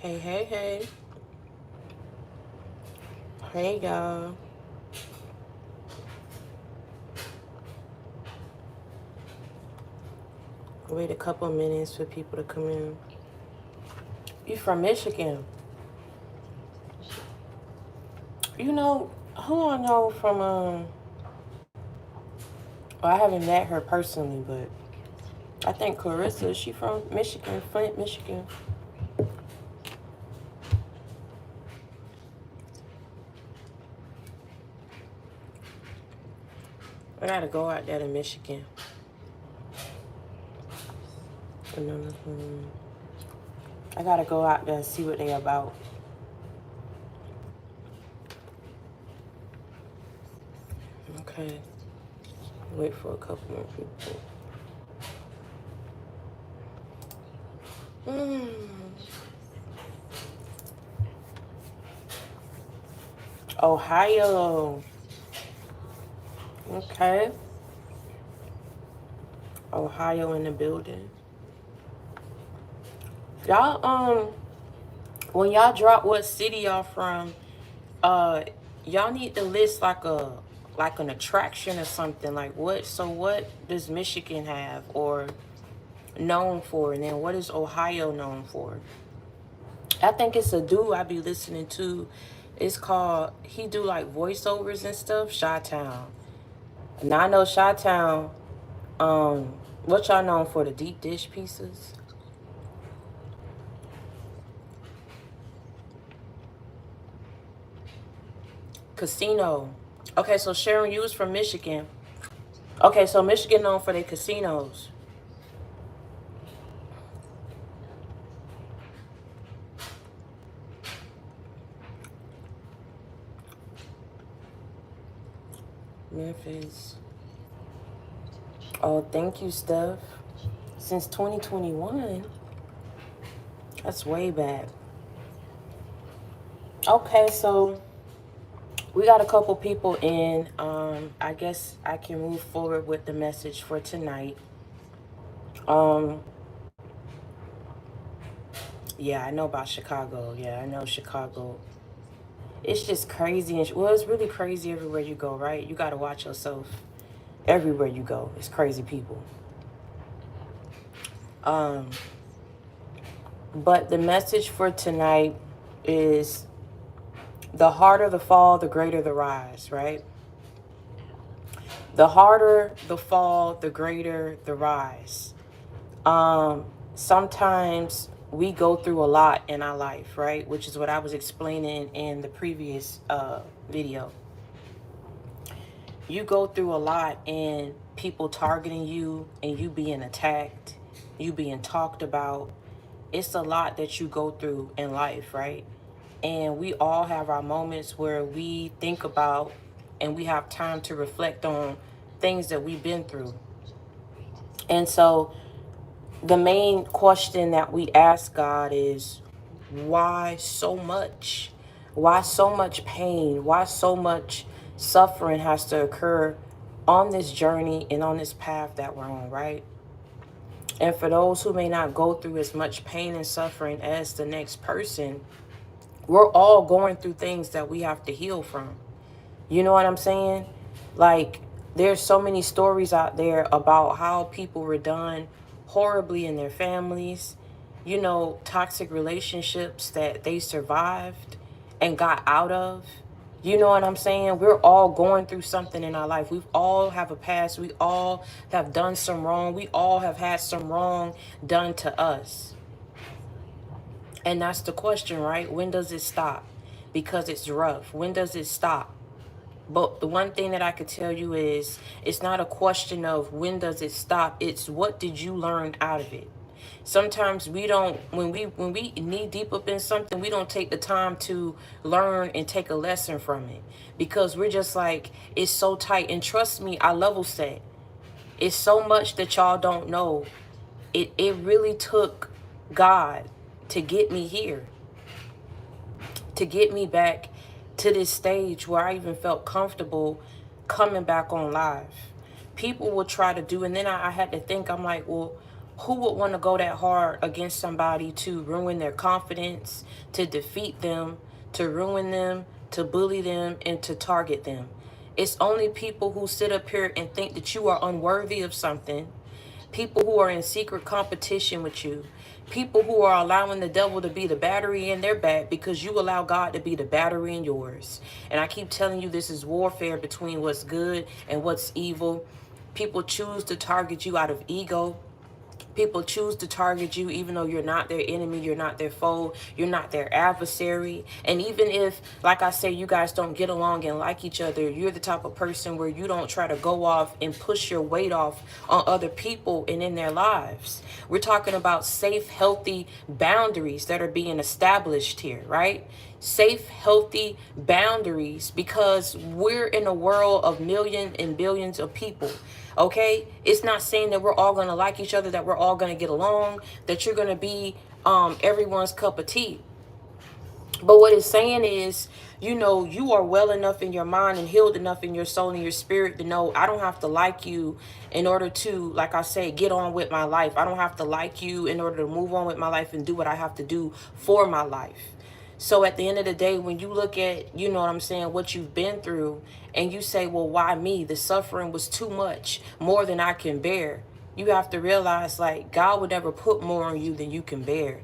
Hey, hey, hey. Hey, y'all. Wait a couple minutes for people to come in. You from Michigan? You know, who I know from, well, I haven't met her personally, but I think Clarissa, she from Michigan, Flint, Michigan. I gotta go out there to Michigan. I gotta go out there and see what they about. Okay. Wait for a couple more people. Ohio. Okay. Ohio in the building. Y'all, when y'all drop what city y'all from, uh, y'all need to list like an attraction or something. Like what does Michigan have or known for, and then what is Ohio known for? I think it's a dude I be listening to. It's called, he do like voiceovers and stuff, Chi-Town. Now I know Chi-Town, what y'all known for, the deep dish pieces? Casino. Okay, so Sharon, you was from Michigan. Okay, so Michigan known for their casinos. Memphis. Oh, thank you, Steph. Since 2021. That's way back. Okay, so we got a couple people in. I guess I can move forward with the message for tonight. Um, yeah, I know about Chicago. Yeah, I know Chicago. It's just crazy. Well, it's really crazy everywhere you go, right? You got to watch yourself everywhere you go. It's crazy people. Um, but the message for tonight is the harder the fall, the greater the rise, right? The harder the fall, the greater the rise. Sometimes we go through a lot in our life, right? Which is what I was explaining in the previous video. You go through a lot and people targeting you and you being attacked, you being talked about. It's a lot that you go through in life, right? And we all have our moments where we think about and we have time to reflect on things that we've been through. And so the main question that we ask God is, why so much? Why so much pain? Why so much suffering has to occur on this journey and on this path that we're on, right? And for those who may not go through as much pain and suffering as the next person, we're all going through things that we have to heal from. You know what I'm saying? Like, there's so many stories out there about how people were done horribly in their families, you know, toxic relationships that they survived and got out of. You know what I'm saying? We're all going through something in our life. We all have a past. We all have done some wrong. We all have had some wrong done to us. And that's the question, right? When does it stop? Because it's rough. When does it stop? But the one thing that I could tell you is, it's not a question of when does it stop. It's what did you learn out of it. Sometimes we don't, when we knee deep up in something, we don't take the time to learn and take a lesson from it, because we're just like, it's so tight. And trust me, I level set. It's so much that y'all don't know. It really took God to get me here, to get me back to this stage where I even felt comfortable coming back on live. People will try to do, and then I had to think, I'm like, well, Who would want to go that hard against somebody to ruin their confidence, to defeat them, to ruin them, to bully them, and to target them? It's only people who sit up here and think that you are unworthy of something, people who are in secret competition with you, people who are allowing the devil to be the battery in their back because you allow God to be the battery in yours. And I keep telling you, this is warfare between what's good and what's evil. People choose to target you out of ego. People choose to target you even though you're not their enemy, you're not their foe, you're not their adversary. And even if, like I say, you guys don't get along and like each other, you're the type of person where you don't try to go off and push your weight off on other people and in their lives. We're talking about safe, healthy boundaries that are being established here, right? Safe, healthy boundaries, because we're in a world of millions and billions of people. Okay, it's not saying that we're all going to like each other, that we're all going to get along, that you're going to be everyone's cup of tea. But what it's saying is, you know, you are well enough in your mind and healed enough in your soul and your spirit to know I don't have to like you in order to, like I say, get on with my life. I don't have to like you in order to move on with my life and do what I have to do for my life. So at the end of the day, when you look at, you know what I'm saying, what you've been through, and you say, well, why me? The suffering was too much, more than I can bear. You have to realize, like, God would never put more on you than you can bear.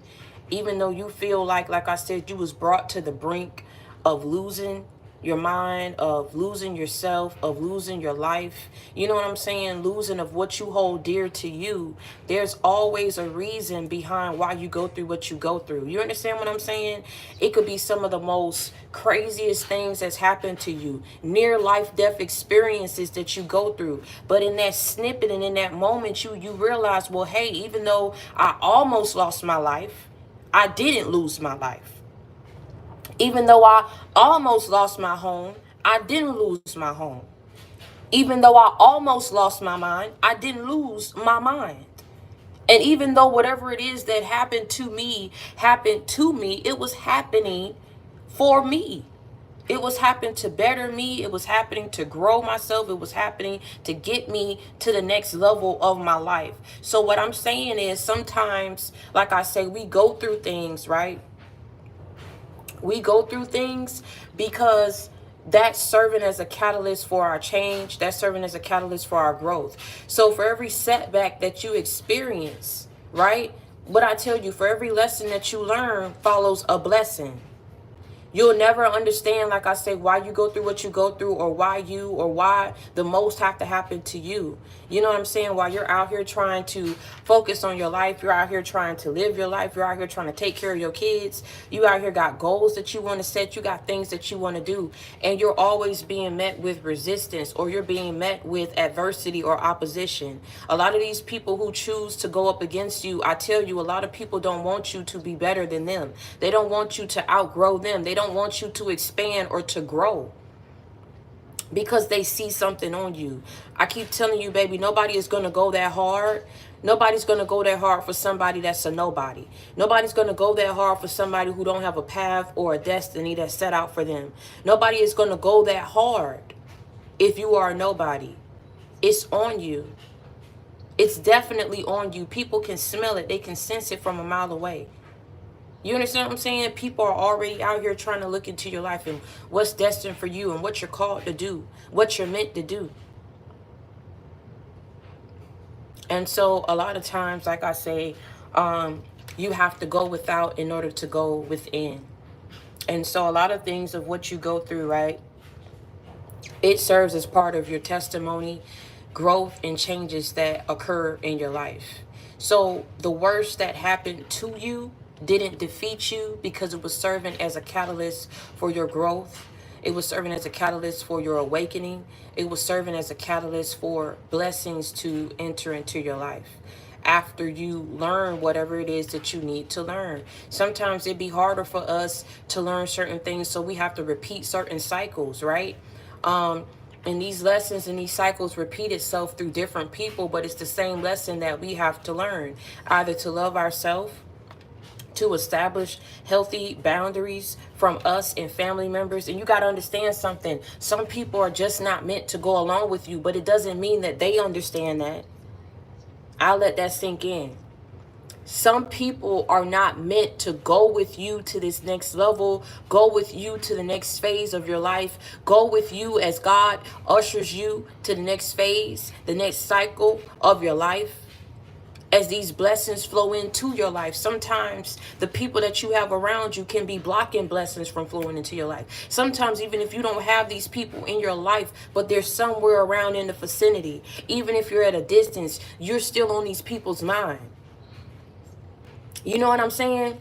Even though you feel like I said, you was brought to the brink of losing your mind, of losing yourself, of losing your life, you know what I'm saying, losing of what you hold dear to you. There's always a reason behind why you go through what you go through. You understand what I'm saying? It could be some of the most craziest things that's happened to you, near life death experiences that you go through. But in that snippet and in that moment, you realize, well, hey, even though I almost lost my life, I didn't lose my life. Even though I almost lost my home, I didn't lose my home. Even though I almost lost my mind, I didn't lose my mind. And even though whatever it is that happened to me, it was happening for me. It was happening to better me. It was happening to grow myself. It was happening to get me to the next level of my life. So what I'm saying is, sometimes, like I say, we go through things, right? We go through things because that's serving as a catalyst for our change. That's serving as a catalyst for our growth. So for every setback that you experience, right? What I tell you, for every lesson that you learn follows a blessing. You'll never understand, like I say, why you go through what you go through, or why the most have to happen to you. You know what I'm saying? While you're out here trying to focus on your life, you're out here trying to live your life, you're out here trying to take care of your kids, you out here got goals that you want to set, you got things that you want to do, and you're always being met with resistance, or you're being met with adversity or opposition. A lot of these people who choose to go up against you, I tell you, a lot of people don't want you to be better than them. They don't want you to outgrow them. They don't want you to expand or to grow, because they see something on you. I keep telling you, baby, nobody is going to go that hard. Nobody's going to go that hard for somebody that's a nobody. Nobody's going to go that hard for somebody who don't have a path or a destiny that's set out for them. Nobody is going to go that hard if you are a nobody. It's on you. It's definitely on you. People can smell it. They can sense it from a mile away. You understand what I'm saying? People are already out here trying to look into your life and what's destined for you and what you're called to do, what you're meant to do. And so a lot of times, like I say, you have to go without in order to go within. And so a lot of things of what you go through, right, it serves as part of your testimony, growth, and changes that occur in your life. So the worst that happened to you didn't defeat you, because it was serving as a catalyst for your growth. It was serving as a catalyst for your awakening. It was serving as a catalyst for blessings to enter into your life after you learn whatever it is that you need to learn. Sometimes it'd be harder for us to learn certain things, so we have to repeat certain cycles, right? And these lessons and these cycles repeat itself through different people, but it's the same lesson that we have to learn, either to love ourselves, to establish healthy boundaries from us and family members. And you got to understand something. Some people are just not meant to go along with you, but it doesn't mean that they understand that. I'll let that sink in. Some people are not meant to go with you to this next level, go with you to the next phase of your life, go with you as God ushers you to the next phase, the next cycle of your life. As these blessings flow into your life, sometimes the people that you have around you can be blocking blessings from flowing into your life. Sometimes even if you don't have these people in your life, but they're somewhere around in the vicinity, even if you're at a distance, you're still on these people's mind. You know what I'm saying?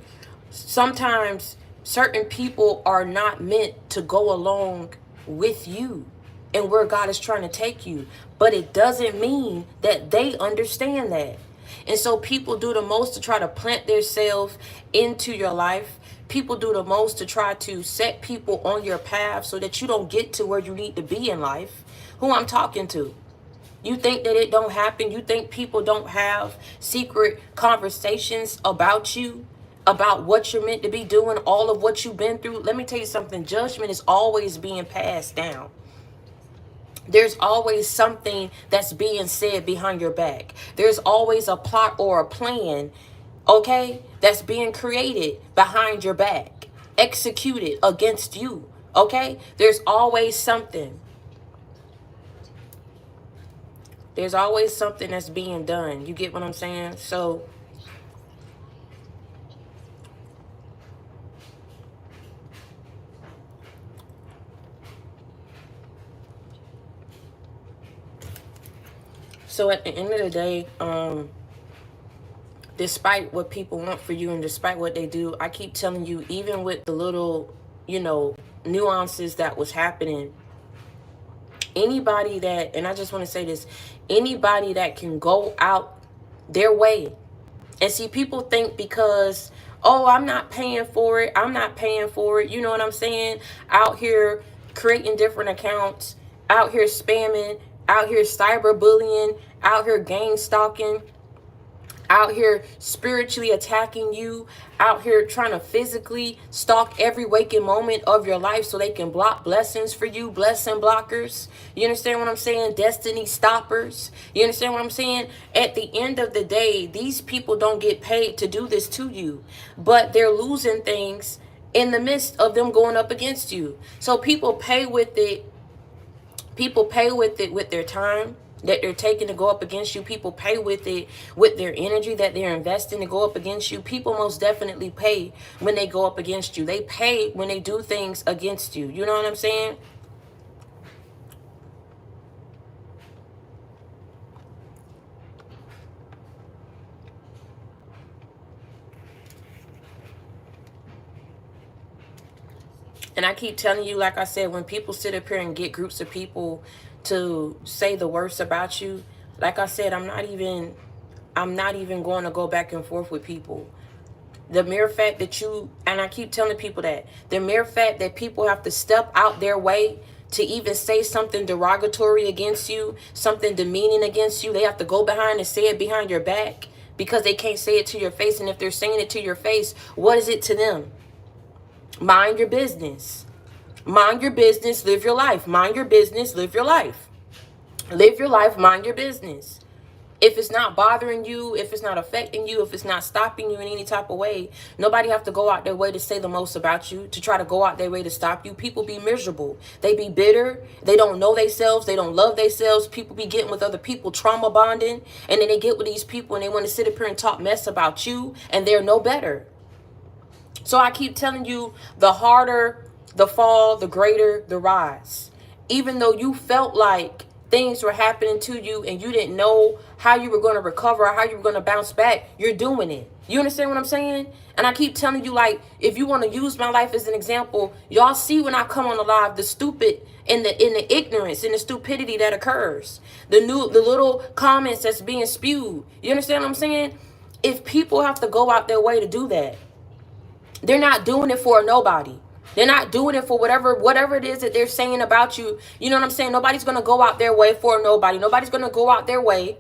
Sometimes certain people are not meant to go along with you and where God is trying to take you. But it doesn't mean that they understand that. And so people do the most to try to plant themselves into your life. People do the most to try to set people on your path so that you don't get to where you need to be in life. Who I'm talking to. You think that it don't happen? You think people don't have secret conversations about you, about what you're meant to be doing, all of what you've been through? Let me tell you something. Judgment is always being passed down. There's always something that's being said behind your back. There's always a plot or a plan, okay, that's being created behind your back, executed against you, okay? There's always something. There's always something that's being done. You get what I'm saying? So at the end of the day, despite what people want for you and despite what they do, I keep telling you, even with the little, nuances that was happening, anybody that, and I just want to say this, anybody that can go out their way. And see, people think because, oh, I'm not paying for it. I'm not paying for it. You know what I'm saying? Out here creating different accounts, out here spamming, out here cyberbullying, out here gang stalking, out here spiritually attacking you, out here trying to physically stalk every waking moment of your life so they can block blessings for you, blessing blockers. You understand what I'm saying? Destiny stoppers. You understand what I'm saying? At the end of the day, these people don't get paid to do this to you, but they're losing things in the midst of them going up against you. So people pay with it. People pay with it with their time that they're taking to go up against you. People pay with it with their energy that they're investing to go up against you. People most definitely pay when they go up against you. They pay when they do things against you. You know what I'm saying? And I keep telling you, like I said, when people sit up here and get groups of people to say the worst about you, like I said, I'm not even going to go back and forth with people. The mere fact that and I keep telling people that, the mere fact that people have to step out their way to even say something derogatory against you, something demeaning against you, they have to go behind and say it behind your back because they can't say it to your face. And if they're saying it to your face, what is it to them? Mind your business. Mind your business, live your life. Mind your business, live your life. Live your life, mind your business. If it's not bothering you, if it's not affecting you, if it's not stopping you in any type of way, nobody have to go out their way to say the most about you, to try to go out their way to stop you. People be miserable. They be bitter. They don't know themselves. They don't love themselves. People be getting with other people, trauma bonding. And then they get with these people and they want to sit up here and talk mess about you and they're no better. So I keep telling you, the harder the fall, the greater the rise. Even though you felt like things were happening to you and you didn't know how you were going to recover or how you were going to bounce back, you're doing it. You understand what I'm saying? And I keep telling you, like, if you want to use my life as an example, y'all see when I come on the live, the stupid and the ignorance and the stupidity that occurs, the little comments that's being spewed. You understand what I'm saying? If people have to go out their way to do that, they're not doing it for nobody. They're not doing it for whatever it is that they're saying about you. You know what I'm saying? Nobody's going to go out their way for nobody. Nobody's going to go out their way.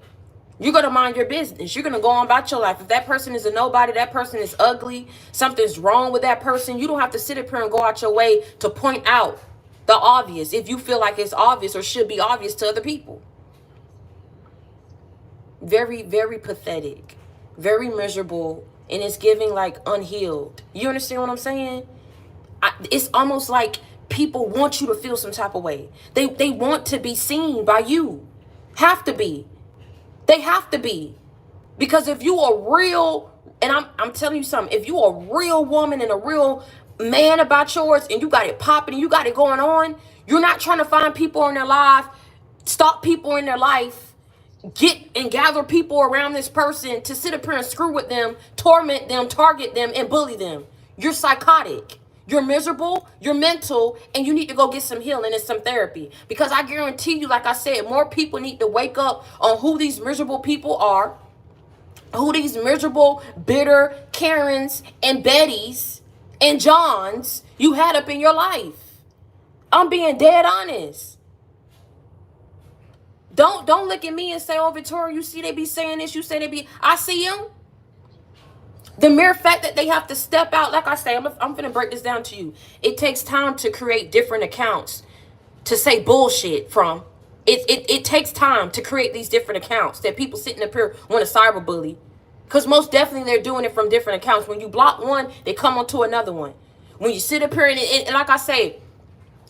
You're going to mind your business. You're going to go on about your life. If that person is a nobody, that person is ugly, something's wrong with that person, you don't have to sit up here and go out your way to point out the obvious if you feel like it's obvious or should be obvious to other people. Very, very pathetic. very miserable, and it's giving like unhealed. You understand what I'm saying? It's almost like people want you to feel some type of way. They want to be seen by you. Have to be. They have to be. Because if you are real, and I'm telling you something, if you are a real woman and a real man about yours, and you got it popping and you got it going on, you're not trying to find people in their life, stalk people in their life, get and gather people around this person to sit up here and screw with them, torment them, target them, and bully them. You're psychotic. You're miserable, you're mental, and you need to go get some healing and some therapy. Because I guarantee you, like I said, more people need to wake up on who these miserable people are, who these miserable, bitter Karens and Bettys and Johns you had up in your life. I'm being dead honest. Don't look at me and say, oh, Victoria, you see they be saying this, you say they be, I see them. The mere fact that they have to step out, like I say, I'm going to break this down to you. It takes time to create different accounts to say bullshit from. It takes time to create these different accounts that people sitting up here want to cyberbully. Because most definitely they're doing it from different accounts. When you block one, they come onto another one. When you sit up here and like I say,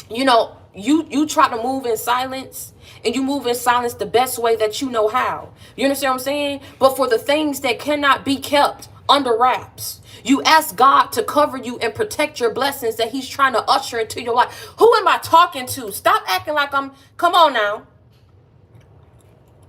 you know, you try to move in silence, and you move in silence the best way that you know how. You understand what I'm saying? But for the things that cannot be kept under wraps, you ask God to cover you and protect your blessings that he's trying to usher into your life. Who am I talking to? Stop acting like come on now.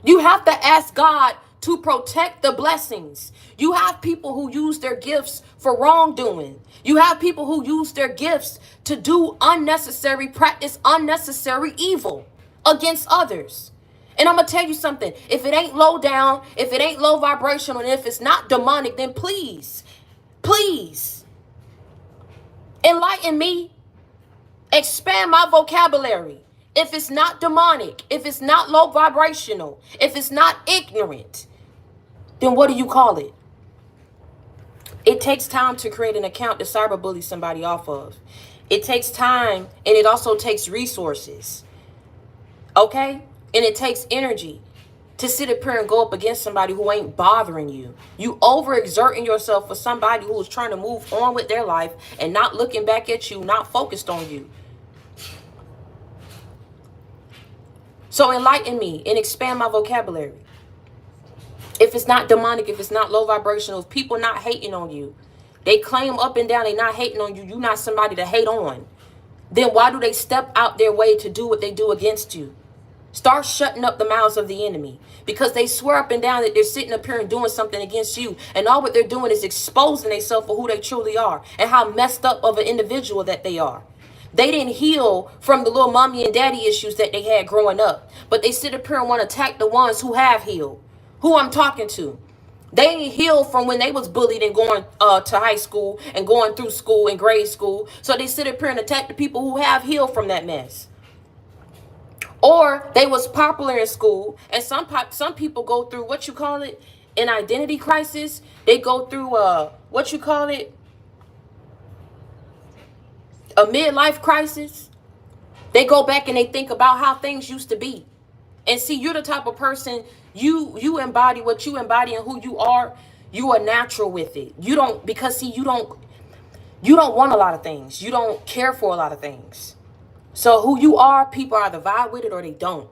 You have to ask God to protect the blessings. You have people who use their gifts for wrongdoing. You have people who use their gifts to do practice unnecessary evil against others. And I'm going to tell you something. If it ain't low down, if it ain't low vibrational, and if it's not demonic, then please enlighten me. Expand my vocabulary. If it's not demonic, if it's not low vibrational, if it's not ignorant, then what do you call it? It takes time to create an account to cyberbully somebody off of. It takes time, and it also takes resources. Okay? And it takes energy to sit up here and go up against somebody who ain't bothering you. You overexerting yourself for somebody who is trying to move on with their life and not looking back at you, not focused on you. So enlighten me and expand my vocabulary. If it's not demonic, if it's not low vibrational, if people not hating on you, they claim up and down they not hating on you, you're not somebody to hate on, then why do they step out their way to do what they do against you? Start shutting up the mouths of the enemy, because they swear up and down that they're sitting up here and doing something against you, and all what they're doing is exposing themselves for who they truly are and how messed up of an individual that they are. They didn't heal from the little mommy and daddy issues that they had growing up, but they sit up here and want to attack the ones who have healed. Who I'm talking to. They ain't healed from when they was bullied and going to high school and going through school and grade school. So they sit up here and attack the people who have healed from that mess. Or they was popular in school, and some people go through what you call it, an identity crisis. They go through what you call it, a midlife crisis. They go back and they think about how things used to be. And see, you're the type of person, you embody what you embody and who you are. You are natural with it. You don't, because see, you don't want a lot of things. You don't care for a lot of things. So who you are, people either vibe with it or they don't.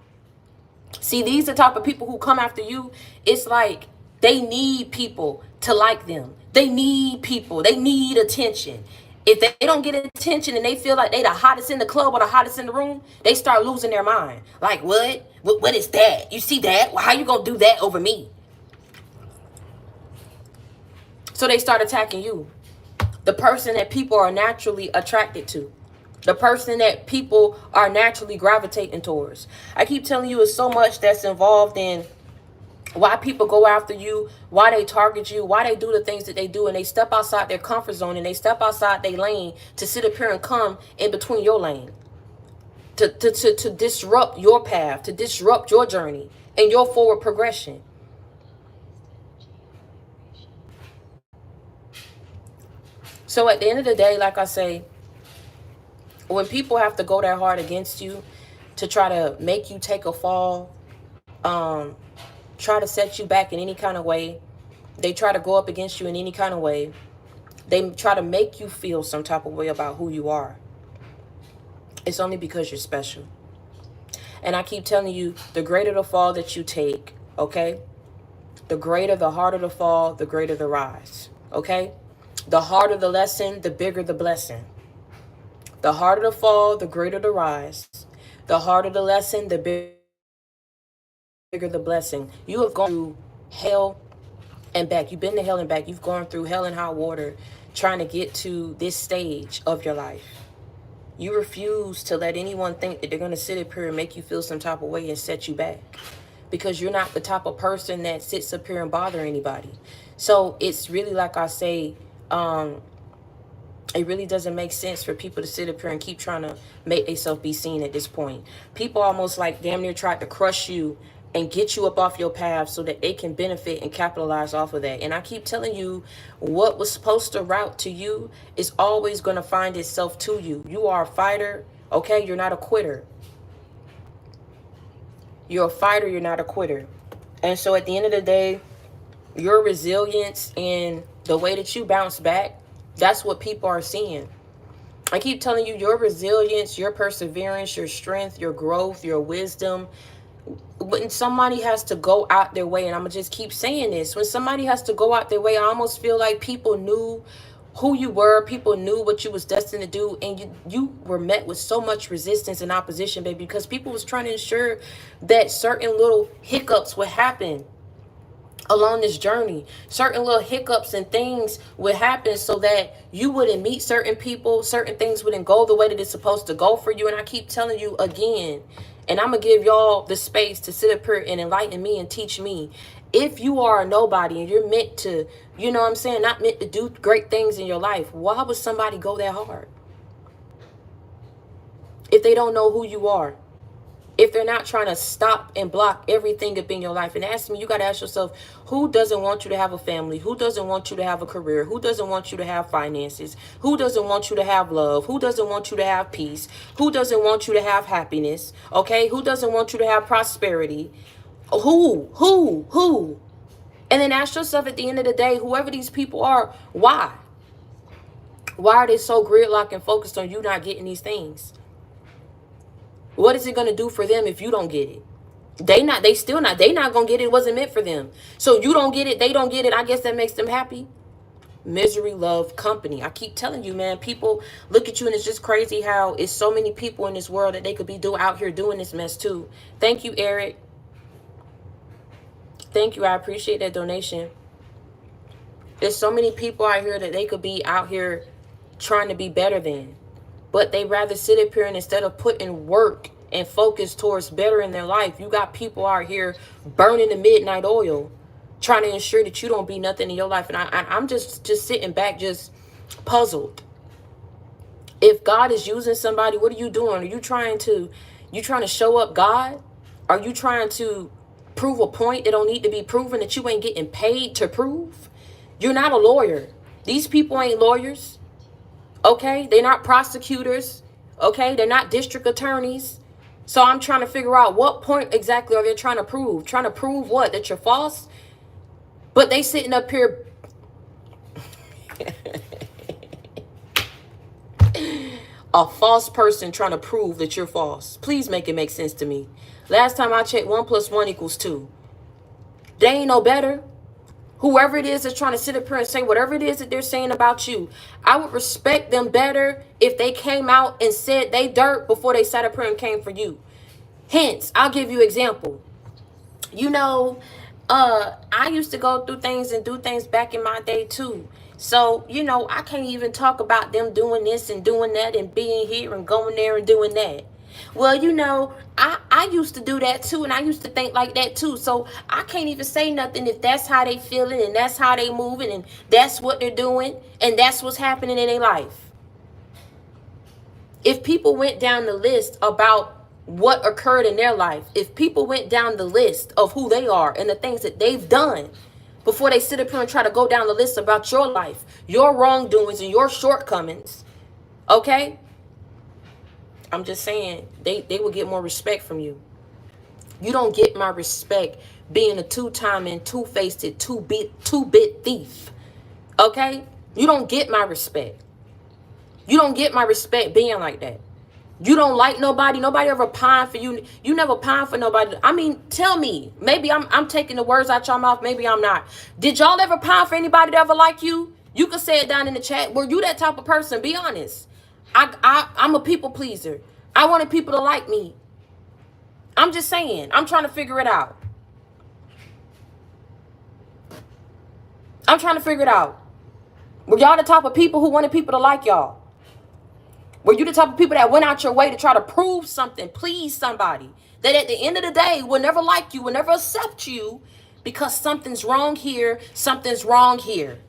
See, these are the type of people who come after you. It's like they need people to like them. They need people. They need attention. If they don't get attention and they feel like they the hottest in the club or the hottest in the room, they start losing their mind. Like, what is that? You see that? Well, how you gonna do that over me? So they start attacking you. The person that people are naturally attracted to. The person that people are naturally gravitating towards. I keep telling you, it's so much that's involved in why people go after you, why they target you, why they do the things that they do, and they step outside their comfort zone and they step outside their lane to sit up here and come in between your lane, to disrupt your path, to disrupt your journey and your forward progression. So at the end of the day, like I say, when people have to go that hard against you to try to make you take a fall, try to set you back in any kind of way, They try to go up against you in any kind of way. They try to make you feel some type of way about who you are. It's only because you're special. And I keep telling you, the greater the fall that you take, okay? The harder the fall, the greater the rise, okay? The harder the lesson, the bigger the blessing. The harder the fall, the greater the rise. The harder the lesson, the bigger the blessing. You have gone through hell and back. You've been to hell and back. You've gone through hell and hot water trying to get to this stage of your life. You refuse to let anyone think that they're going to sit up here and make you feel some type of way and set you back. Because you're not the type of person that sits up here and bother anybody. So it's really like I say, it really doesn't make sense for people to sit up here and keep trying to make themselves be seen at this point. People almost like damn near tried to crush you and get you up off your path so that they can benefit and capitalize off of that. And I keep telling you, what was supposed to route to you is always going to find itself to you. You are a fighter, okay? You're not a quitter. You're a fighter, you're not a quitter. And so at the end of the day, your resilience and the way that you bounce back, that's what people are seeing. I keep telling you, your resilience, your perseverance, your strength, your growth, your wisdom. When somebody has to go out their way, and I'm going to just keep saying this, when somebody has to go out their way, I almost feel like people knew who you were, people knew what you was destined to do, and you were met with so much resistance and opposition, baby, because people was trying to ensure that certain little hiccups would happen along this journey. Certain little hiccups and things would happen so that you wouldn't meet certain people, certain things wouldn't go the way that it's supposed to go for you. And I keep telling you again, and I'm gonna give y'all the space to sit up here and enlighten me and teach me. If you are a nobody and you're meant to, you know what I'm saying, not meant to do great things in your life, why would somebody go that hard? If they don't know who you are, if they're not trying to stop and block everything up in your life. And ask me, you got to ask yourself, who doesn't want you to have a family? Who doesn't want you to have a career? Who doesn't want you to have finances? Who doesn't want you to have love? Who doesn't want you to have peace? Who doesn't want you to have happiness? Okay, who doesn't want you to have prosperity? Who? And then ask yourself at the end of the day, whoever these people are, why? Why are they so gridlocked and focused on you not getting these things? What is it going to do for them if you don't get it? They not going to get it. It wasn't meant for them. So you don't get it. They don't get it. I guess that makes them happy. Misery, love, company. I keep telling you, man, people look at you and it's just crazy how it's so many people in this world that they could be out here doing this mess too. Thank you, Eric. Thank you. I appreciate that donation. There's so many people out here that they could be out here trying to be better than. But they rather sit up here and instead of putting work and focus towards better in their life, you got people out here burning the midnight oil, trying to ensure that you don't be nothing in your life. And I'm just sitting back, just puzzled. If God is using somebody, what are you doing? Are you trying to show up God? Are you trying to prove a point that don't need to be proven, that you ain't getting paid to prove? You're not a lawyer. These people ain't lawyers. Okay, they're not prosecutors. Okay, they're not district attorneys. So I'm trying to figure out what point exactly are they trying to prove? Trying to prove what? That you're false? But they sitting up here. A false person trying to prove that you're false. Please make it make sense to me. Last time I checked, 1 + 1 = 2. They ain't no better. Whoever it is that's trying to sit up here and say whatever it is that they're saying about you, I would respect them better if they came out and said they dirt before they sat up here and came for you. Hence, I'll give you an example. You know, I used to go through things and do things back in my day too. So, you know, I can't even talk about them doing this and doing that and being here and going there and doing that. Well, you know, I used to do that too, and I used to think like that too. So I can't even say nothing if that's how they feeling and that's how they moving and that's what they're doing and that's what's happening in their life. If people went down the list about what occurred in their life, if people went down the list of who they are and the things that they've done before they sit up here and try to go down the list about your life, your wrongdoings and your shortcomings, okay? I'm just saying, they will get more respect from you. You don't get my respect being a two-time and two-faced, two-bit thief. Okay? You don't get my respect. You don't get my respect being like that. You don't like nobody. Nobody ever pine for you. You never pine for nobody. I mean, tell me. Maybe I'm taking the words out your mouth. Maybe I'm not. Did y'all ever pine for anybody that ever like you? You can say it down in the chat. Were you that type of person? Be honest. I'm a people pleaser. I wanted people to like me. I'm just saying. I'm trying to figure it out. I'm trying to figure it out. Were y'all the type of people who wanted people to like y'all? Were you the type of people that went out your way to try to prove something, please somebody, that at the end of the day will never like you, will never accept you because something's wrong here, something's wrong here?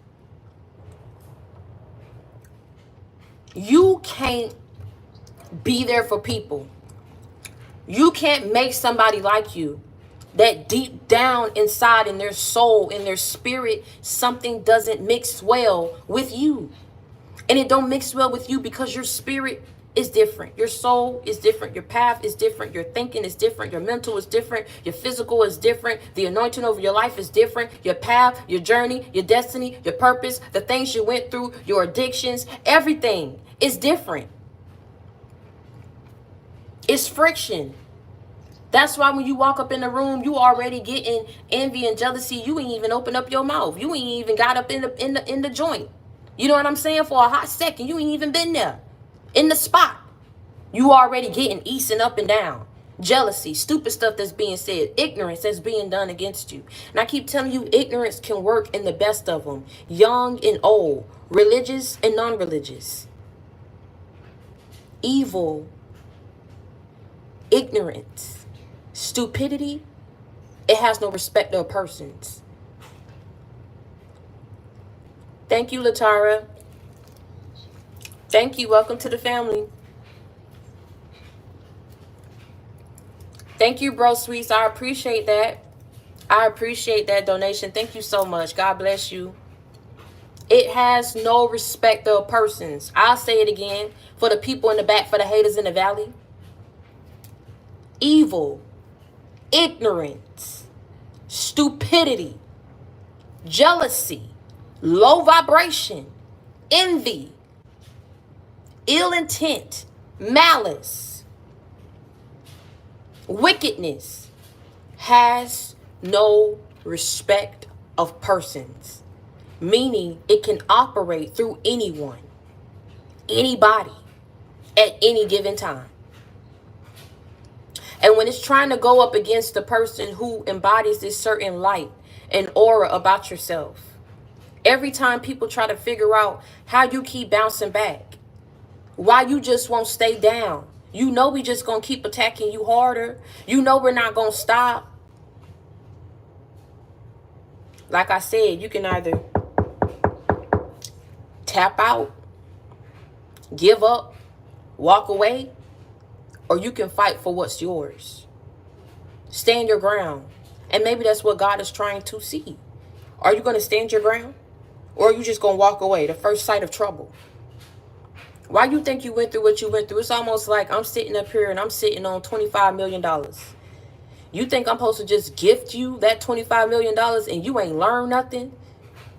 You can't be there for people. You can't make somebody like you that deep down inside in their soul, in their spirit, something doesn't mix well with you. And it don't mix well with you because your spirit is different. Your soul is different. Your path is different. Your thinking is different. Your mental is different. Your physical is different. The anointing over your life is different. Your path, your journey, your destiny, your purpose, the things you went through, your addictions, everything is different. It's friction. That's why when you walk up in the room, you already getting envy and jealousy. You ain't even open up your mouth. You ain't even got up in the joint. You know what I'm saying? For a hot second, you ain't even been there in the spot. You already getting easing up and down. Jealousy, stupid stuff that's being said, ignorance that's being done against you. And I keep telling you, ignorance can work in the best of them, young and old, religious and non-religious. Evil, ignorance, stupidity, it has no respect of persons. Thank you, Latara. Thank you. Welcome to the family. Thank you, Bro Sweets. I appreciate that. I appreciate that donation. Thank you so much. God bless you. It has no respect of persons. I'll say it again for the people in the back, for the haters in the valley. Evil, ignorance, stupidity, jealousy, low vibration, envy, ill intent, malice, wickedness has no respect of persons, meaning it can operate through anyone, anybody, at any given time. And when it's trying to go up against the person who embodies this certain light and aura about yourself, every time people try to figure out how you keep bouncing back, why you just won't stay down, you know we just gonna keep attacking you harder. You know we're not gonna stop. Like I said, you can either tap out, give up, walk away, or you can fight for what's yours. Stand your ground. And maybe that's what God is trying to see. Are you going to stand your ground? Or are you just going to walk away, the first sight of trouble? Why you think you went through what you went through? It's almost like I'm sitting up here and I'm sitting on $25 million. You think I'm supposed to just gift you that $25 million and you ain't learned nothing?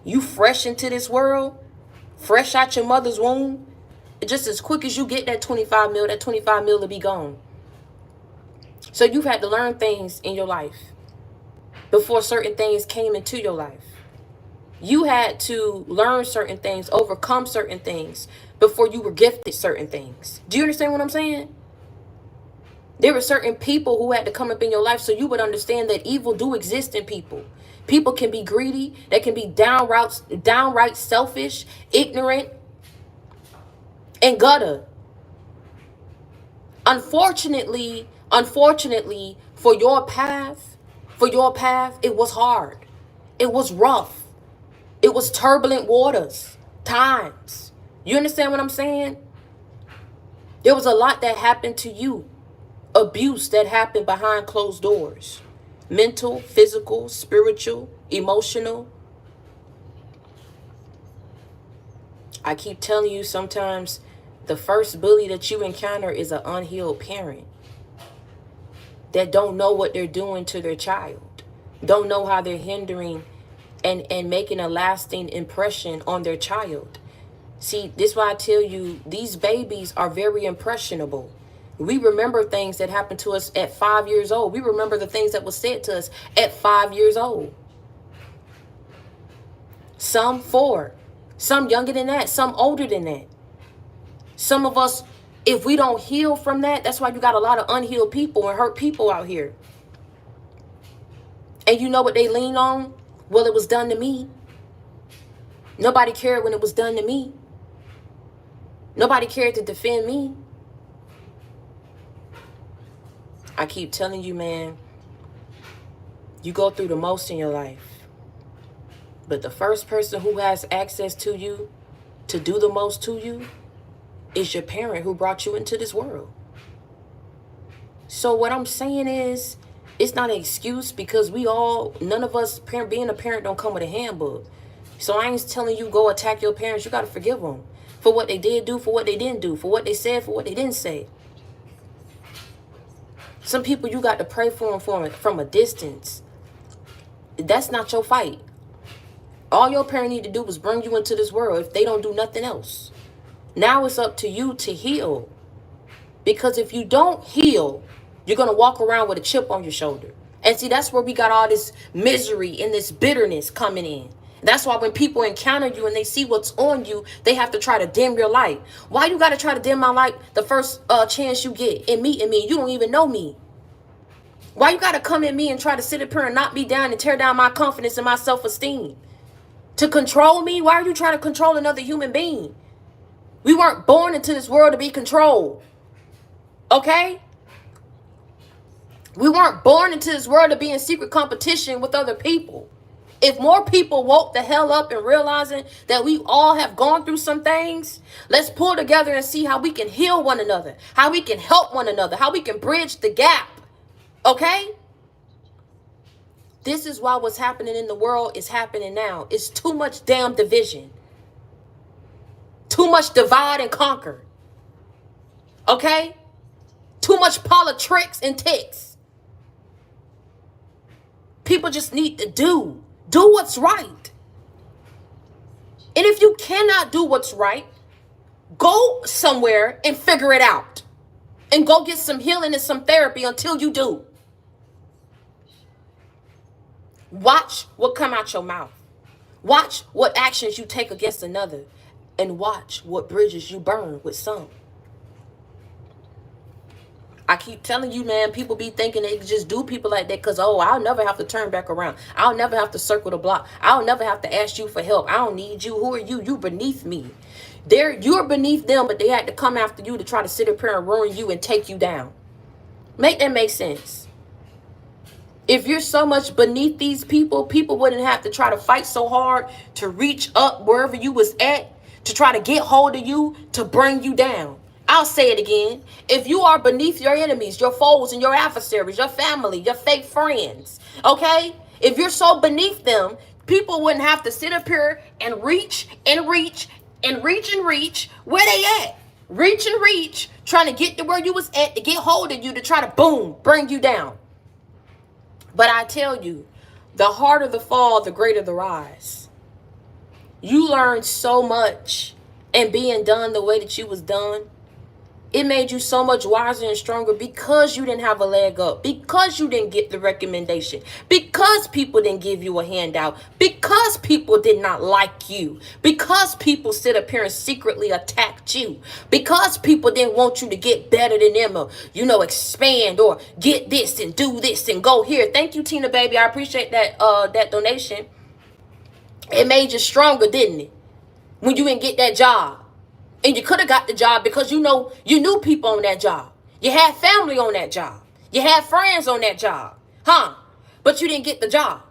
You fresh into this world, fresh out your mother's womb. Just as quick as you get that 25 mil, that 25 mil will be gone. So you've had to learn things in your life before certain things came into your life. You had to learn certain things, overcome certain things before you were gifted certain things. Do you understand what I'm saying? There were certain people who had to come up in your life so you would understand that evil do exist in people. People can be greedy. They can be downright selfish, ignorant, and gutter. Unfortunately, for your path, it was hard. It was rough. It was turbulent waters, times. You understand what I'm saying? There was a lot that happened to you. Abuse that happened behind closed doors. Mental, physical, spiritual, emotional. I keep telling you, sometimes the first bully that you encounter is an unhealed parent. that don't know what they're doing to their child, don't know how they're hindering and making a lasting impression on their child. See, this is why I tell you, these babies are very impressionable. We remember things that happened to us at 5 years old. We remember the things that was said to us at 5 years old. Some 4, some younger than that, some older than that. Some of us, if we don't heal from that, that's why you got a lot of unhealed people and hurt people out here. And you know what they lean on? Well, it was done to me. Nobody cared when it was done to me. Nobody cared to defend me. I keep telling you, man, you go through the most in your life. But the first person who has access to you, to do the most to you, is your parent who brought you into this world. So what I'm saying is, it's not an excuse, because none of us, being a parent don't come with a handbook. So I ain't telling you go attack your parents. You got to forgive them for what they did do, for what they didn't do, for what they said, for what they didn't say. Some people you got to pray for them from a distance. That's not your fight. All your parent need to do is bring you into this world if they don't do nothing else. Now it's up to you to heal. Because if you don't heal, you're going to walk around with a chip on your shoulder. And see, that's where we got all this misery and this bitterness coming in. That's why when people encounter you and they see what's on you, they have to try to dim your light. Why you got to try to dim my light the first chance you get in meeting me? You don't even know me. Why you got to come at me and try to sit up here and knock me down and tear down my confidence and my self-esteem? To control me? Why are you trying to control another human being? We weren't born into this world to be controlled. Okay? We weren't born into this world to be in secret competition with other people. If more people woke the hell up and realizing that we all have gone through some things, let's pull together and see how we can heal one another, how we can help one another, how we can bridge the gap. Okay? This is why what's happening in the world is happening now. It's too much damn division. Too much divide and conquer. Okay? Too much politics and ticks. People just need to do what's right. And if you cannot do what's right, go somewhere and figure it out. And go get some healing and some therapy until you do. Watch what come out your mouth. Watch what actions you take against another. And watch what bridges you burn with some. I keep telling you, man, people be thinking they just do people like that because, oh, I'll never have to turn back around. I'll never have to circle the block. I'll never have to ask you for help. I don't need you. Who are you? You beneath me. You're beneath them, but they had to come after you to try to sit up here and ruin you and take you down. Make that make sense. If you're so much beneath these people, people wouldn't have to try to fight so hard to reach up wherever you was at, to try to get hold of you, to bring you down. I'll say it again. If you are beneath your enemies, your foes and your adversaries, your family, your fake friends, okay? If you're so beneath them, people wouldn't have to sit up here and reach and reach and reach and reach. Where they at? Reach and reach, trying to get to where you was at, to get hold of you, to try to boom, bring you down. But I tell you, the harder the fall, the greater the rise. You learned so much in being done the way that you was done. It made you so much wiser and stronger because you didn't have a leg up, because you didn't get the recommendation, because people didn't give you a handout, because people did not like you, because people sit up here and secretly attacked you, because people didn't want you to get better than them or, expand or get this and do this and go here. Thank you, Tina, baby. I appreciate that donation. It made you stronger, didn't it? When you didn't get that job. And you could have got the job because you knew people on that job. You had family on that job. You had friends on that job. Huh? But you didn't get the job.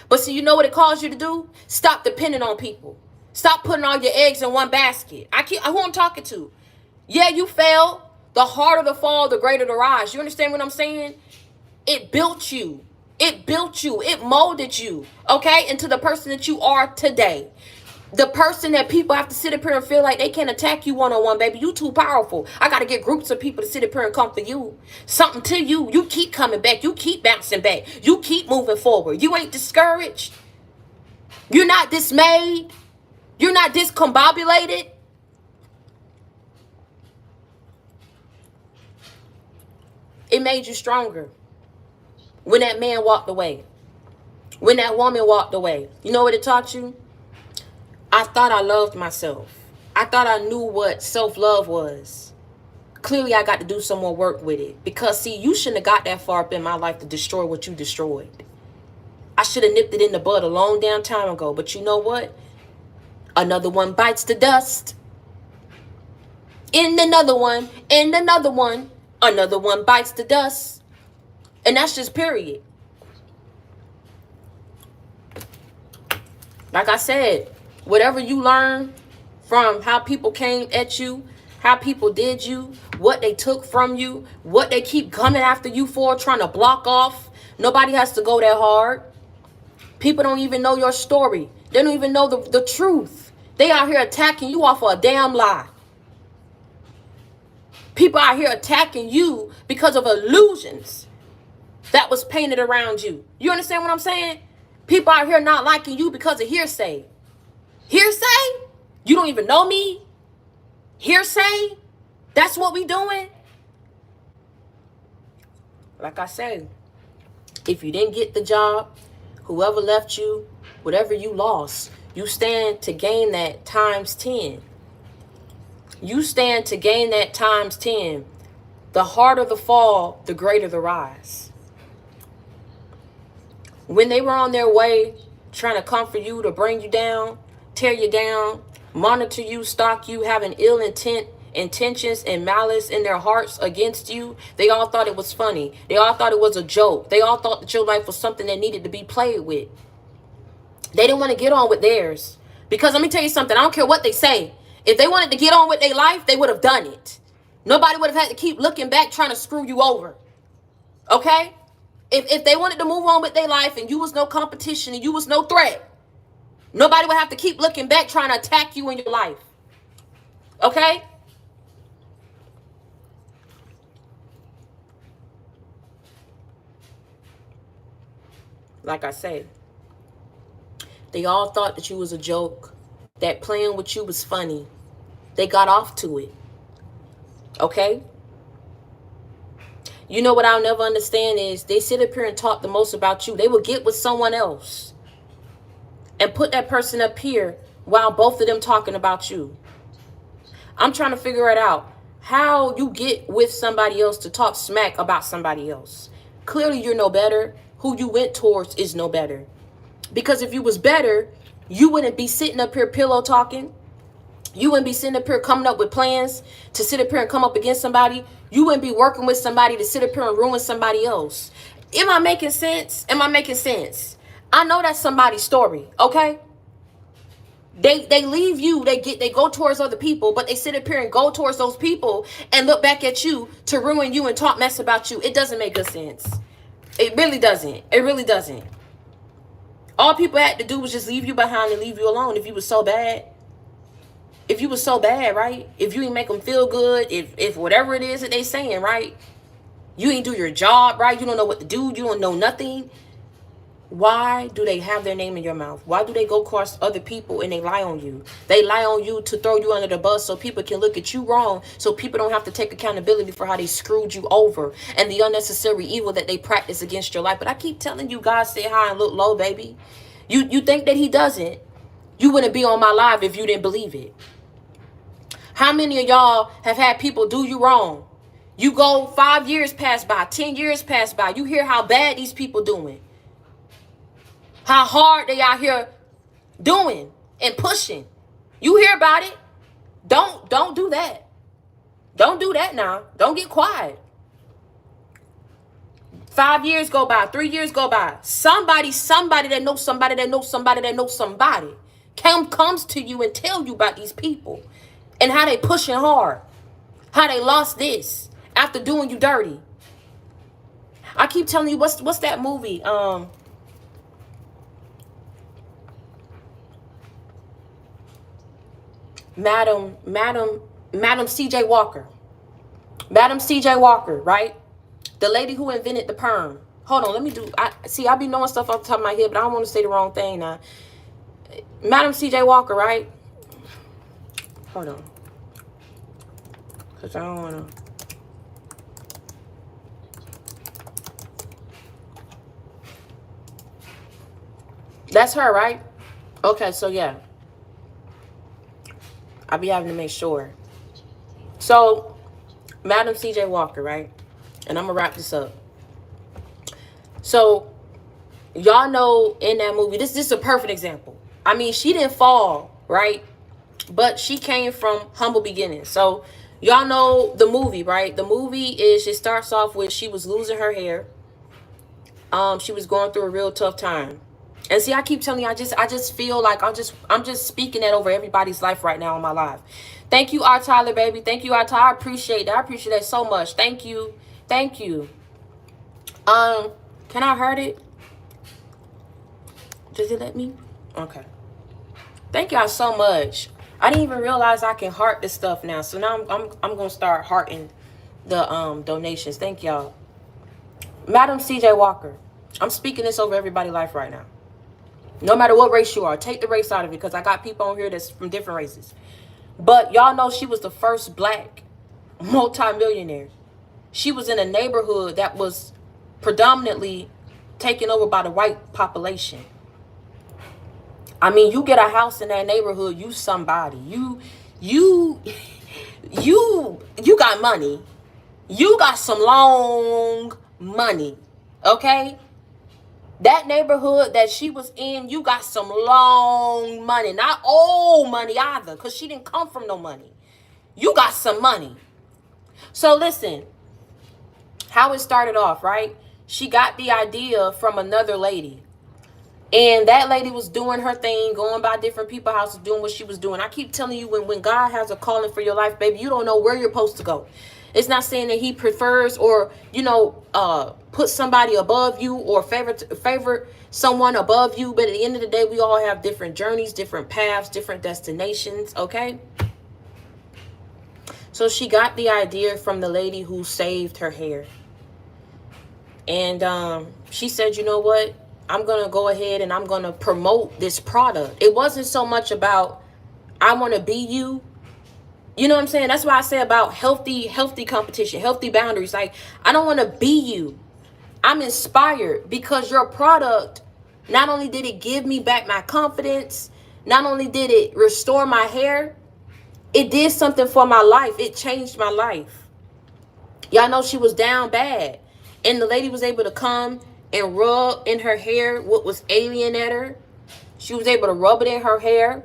But see, you know what it caused you to do? Stop depending on people. Stop putting all your eggs in one basket. Who I'm talking to? Yeah, you failed. The harder the fall, the greater the rise. You understand what I'm saying? It built you. It built you. It molded you, okay, into the person that you are today. The person that people have to sit up here and feel like they can't attack you one-on-one, baby. You too powerful. I got to get groups of people to sit up here and come for you. Something to you. You keep coming back. You keep bouncing back. You keep moving forward. You ain't discouraged. You're not dismayed. You're not discombobulated. It made you stronger. When that man walked away. When that woman walked away. You know what it taught you? I thought I loved myself. I thought I knew what self-love was. Clearly, I got to do some more work with it. Because, see, you shouldn't have got that far up in my life to destroy what you destroyed. I should have nipped it in the bud a long damn time ago. But you know what? Another one bites the dust. And another one. And another one. Another one bites the dust. And that's just period. Like I said, whatever you learn from how people came at you, how people did you, what they took from you, what they keep coming after you for, trying to block off. Nobody has to go that hard. People don't even know your story. They don't even know the truth. They out here attacking you off of a damn lie. People out here attacking you because of illusions that was painted around you. You understand what I'm saying? People out here not liking you because of hearsay. Hearsay? You don't even know me? Hearsay? That's what we doing? Like I said, if you didn't get the job, whoever left you, whatever you lost, you stand to gain that times 10. You stand to gain that times 10. The harder the fall, the greater the rise. When they were on their way trying to comfort you, to bring you down, tear you down, monitor you, stalk you, having ill intentions and malice in their hearts against you, they all thought it was funny. They all thought it was a joke. They all thought that your life was something that needed to be played with. They didn't want to get on with theirs. Because let me tell you something, I don't care what they say. If they wanted to get on with their life, they would have done it. Nobody would have had to keep looking back trying to screw you over. Okay? If they wanted to move on with their life and you was no competition and you was no threat, nobody would have to keep looking back trying to attack you in your life. Okay? Like I said, they all thought that you was a joke, that playing with you was funny. They got off to it. Okay? You know what I'll never understand is they sit up here and talk the most about you. They will get with someone else and put that person up here while both of them talking about you. I'm trying to figure it out. How you get with somebody else to talk smack about somebody else. Clearly you're no better. Who you went towards is no better. Because if you was better, you wouldn't be sitting up here pillow talking. You wouldn't be sitting up here coming up with plans to sit up here and come up against somebody. You wouldn't be working with somebody to sit up here and ruin somebody else. Am I making sense? Am I making sense? I know that's somebody's story, okay? They leave you, they go towards other people, but they sit up here and go towards those people and look back at you to ruin you and talk mess about you. It doesn't make good sense. It really doesn't. It really doesn't. All people had to do was just leave you behind and leave you alone if you was so bad. If you was so bad, right? If you ain't make them feel good, if whatever it is that they saying, right? You ain't do your job, right? You don't know what to do. You don't know nothing. Why do they have their name in your mouth? Why do they go across other people and they lie on you? They lie on you to throw you under the bus so people can look at you wrong, so people don't have to take accountability for how they screwed you over and the unnecessary evil that they practice against your life. But I keep telling you, God sit high and look low, baby. You think that he doesn't. You wouldn't be on my live if you didn't believe it. How many of y'all have had people do you wrong? You go 5 years pass by, 10 years pass by. You hear how bad these people doing. How hard they out here doing and pushing. You hear about it. Don't do that. Don't do that now. Don't get quiet. 5 years go by, 3 years go by. Somebody that knows somebody that knows somebody that knows somebody comes to you and tell you about these people and how they pushing hard, how they lost this after doing you dirty. I keep telling you, what's that movie? Madam C.J. Walker. Madam C.J. Walker, right? The lady who invented the perm. Hold on, let me do. I be knowing stuff off the top of my head, but I don't want to say the wrong thing now. Madam C.J. Walker, right? Hold on, cause I don't wanna. That's her, right? Okay, so yeah, I be having to make sure. So, Madam C.J. Walker, right? And I'm gonna wrap this up. So, y'all know in that movie, this is a perfect example. I mean, she didn't fall, right? But she came from humble beginnings. So, y'all know the movie, right? The movie it starts off with she was losing her hair. She was going through a real tough time. And see, I keep telling you, I just feel like I'm just speaking that over everybody's life right now in my life. Thank you, R. Tyler, baby. Thank you, R. Tyler. I appreciate that. I appreciate that so much. Thank you. Thank you. Can I heard it? Does it let me? Okay. Thank y'all so much. I didn't even realize I can heart this stuff now. So now I'm gonna start hearting the donations. Thank y'all. Madam C.J. Walker. I'm speaking this over everybody's life right now. No matter what race you are, take the race out of it because I got people on here that's from different races. But y'all know she was the first black multimillionaire. She was in a neighborhood that was predominantly taken over by the white population. I mean, you get a house in that neighborhood, you somebody. You got money. You got some long money. Okay? That neighborhood that she was in, you got some long money. Not old money either, because she didn't come from no money. You got some money. So listen, how it started off, right? She got the idea from another lady. And that lady was doing her thing, going by different people's houses, doing what she was doing. I keep telling you, when God has a calling for your life, baby, you don't know where you're supposed to go. It's not saying that he prefers or, put somebody above you or favor someone above you. But at the end of the day, we all have different journeys, different paths, different destinations, okay? So she got the idea from the lady who saved her hair. And she said, you know what? I'm going to go ahead and I'm going to promote this product. It wasn't so much about, I want to be you. You know what I'm saying? That's why I say about healthy competition, healthy boundaries. Like, I don't want to be you. I'm inspired because your product, not only did it give me back my confidence, not only did it restore my hair, it did something for my life. It changed my life. Y'all know she was down bad. And the lady was able to come and rub in her hair what was alien at her. She was able to rub it in her hair.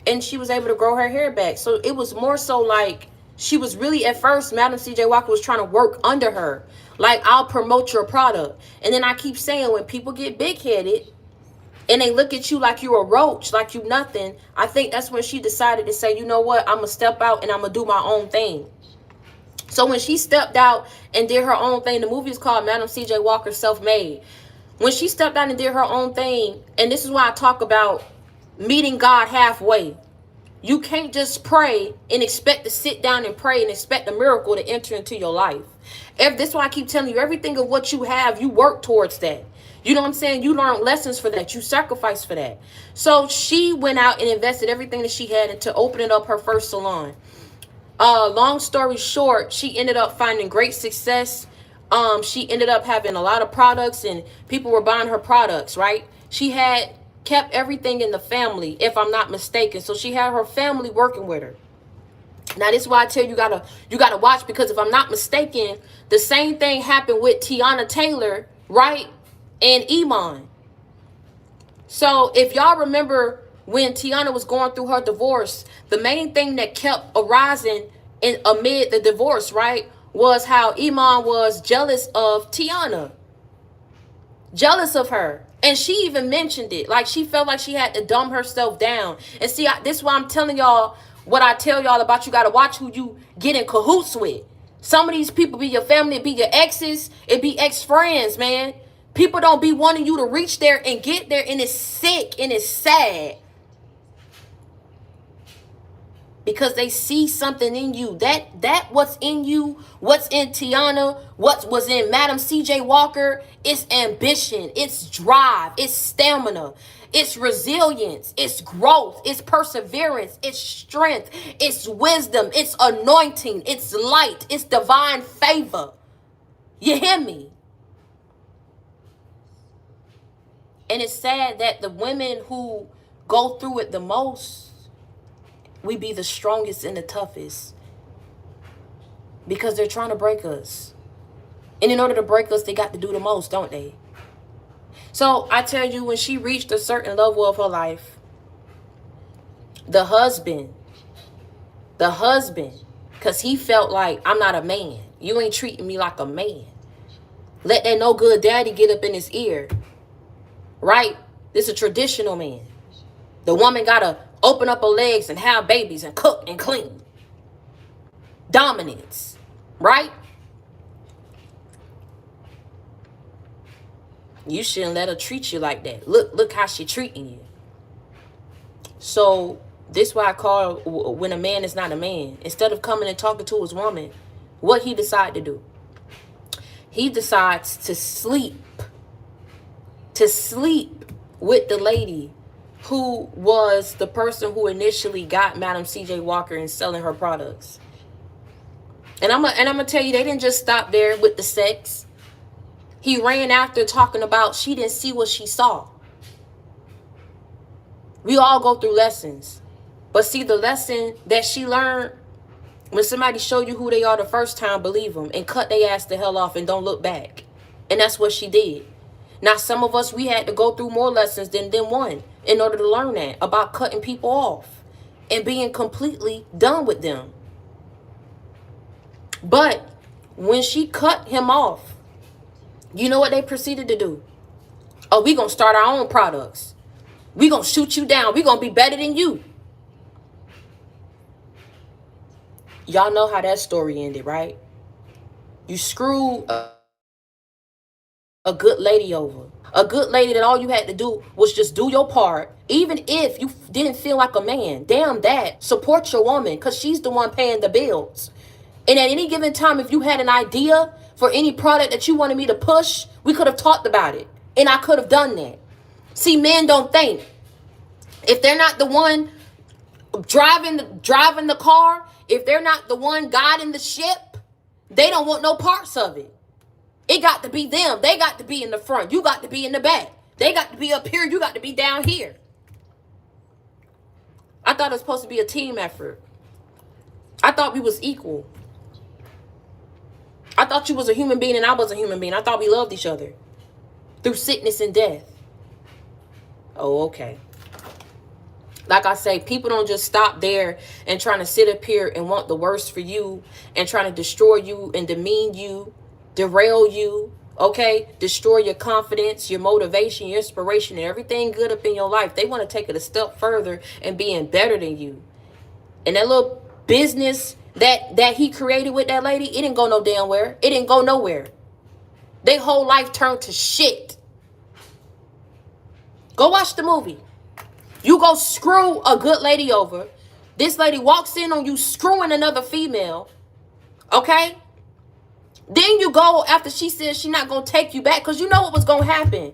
And she was able to grow her hair back. So it was more so like she was really, at first, Madam C.J. Walker was trying to work under her. Like, I'll promote your product. And then I keep saying, when people get big-headed and they look at you like you're a roach, like you nothing, I think that's when she decided to say, you know what, I'm going to step out and I'm going to do my own thing. So when she stepped out and did her own thing, the movie is called Madam C.J. Walker Self-Made. When she stepped out and did her own thing, and this is why I talk about meeting God halfway. You can't just pray and expect to sit down and pray and expect a miracle to enter into your life. This is why I keep telling you, everything of what you have, you work towards that. You know what I'm saying? You learn lessons for that. You sacrifice for that. So she went out and invested everything that she had into opening up her first salon. Long story short, she ended up finding great success. She ended up having a lot of products and people were buying her products, right? She had kept everything in the family, if I'm not mistaken. So she had her family working with her. Now, this is why I tell you, you gotta watch, because if I'm not mistaken, the same thing happened with Tiana Taylor, right? And Iman. So if y'all remember when Tiana was going through her divorce, the main thing that kept arising amid the divorce, right, was how Iman was jealous of Tiana. Jealous of her. And she even mentioned it. Like, she felt like she had to dumb herself down. And see, this is why I'm telling y'all what I tell y'all about. You got to watch who you get in cahoots with. Some of these people be your family, it be your exes, it be ex-friends, man. People don't be wanting you to reach there and get there, and it's sick and it's sad. because they see something in you. That what's in you, what's in Tiana, what was in Madam C.J. Walker, it's ambition, it's drive, it's stamina, it's resilience, it's growth, it's perseverance, it's strength, it's wisdom, it's anointing, it's light, it's divine favor. You hear me? And it's sad that the women who go through it the most, we be the strongest and the toughest, because they're trying to break us. And in order to break us, they got to do the most, don't they? So I tell you, when she reached a certain level of her life, the husband, because he felt like, I'm not a man. You ain't treating me like a man. Let that no good daddy get up in his ear. Right? This is a traditional man. The woman got to open up her legs and have babies and cook and clean. Dominance. Right? You shouldn't let her treat you like that. Look how she treating you. So this is why I call when a man is not a man. Instead of coming and talking to his woman, what he decide to do? He decides to sleep with the lady who was the person who initially got Madam C.J. Walker and selling her products. And I'm gonna tell you, they didn't just stop there with the sex. He ran after talking about she didn't see what she saw. We all go through lessons. But see, the lesson that she learned, when somebody show you who they are the first time, believe them and cut their ass the hell off and don't look back. And that's what she did. Now, some of us, we had to go through more lessons than one in order to learn that about cutting people off and being completely done with them. But when she cut him off, you know what they proceeded to do? Oh, we gonna start our own products. We gonna shoot you down. We gonna be better than you. Y'all know how that story ended, right? You screw a good lady over. A good lady that all you had to do was just do your part. Even if you didn't feel like a man. Damn that. Support your woman, because she's the one paying the bills. And at any given time, if you had an idea for any product that you wanted me to push, we could have talked about it. And I could have done that. See, men don't think. If they're not the one driving the car, if they're not the one guiding the ship, they don't want no parts of it. It got to be them. They got to be in the front. You got to be in the back. They got to be up here. You got to be down here. I thought it was supposed to be a team effort. I thought we was equal. I thought you was a human being and I was a human being. I thought we loved each other through sickness and death. Oh, okay. Like I say, people don't just stop there and trying to sit up here and want the worst for you and trying to destroy you and demean you, derail you, okay? Destroy your confidence, your motivation, your inspiration, and everything good up in your life. They want to take it a step further and being better than you. And that little business that he created with that lady, it didn't go no damn where. It didn't go nowhere. Their whole life turned to shit. Go watch the movie. You go screw a good lady over. This lady walks in on you screwing another female. Okay? Then you go after she says she's not going to take you back, because you know what was going to happen.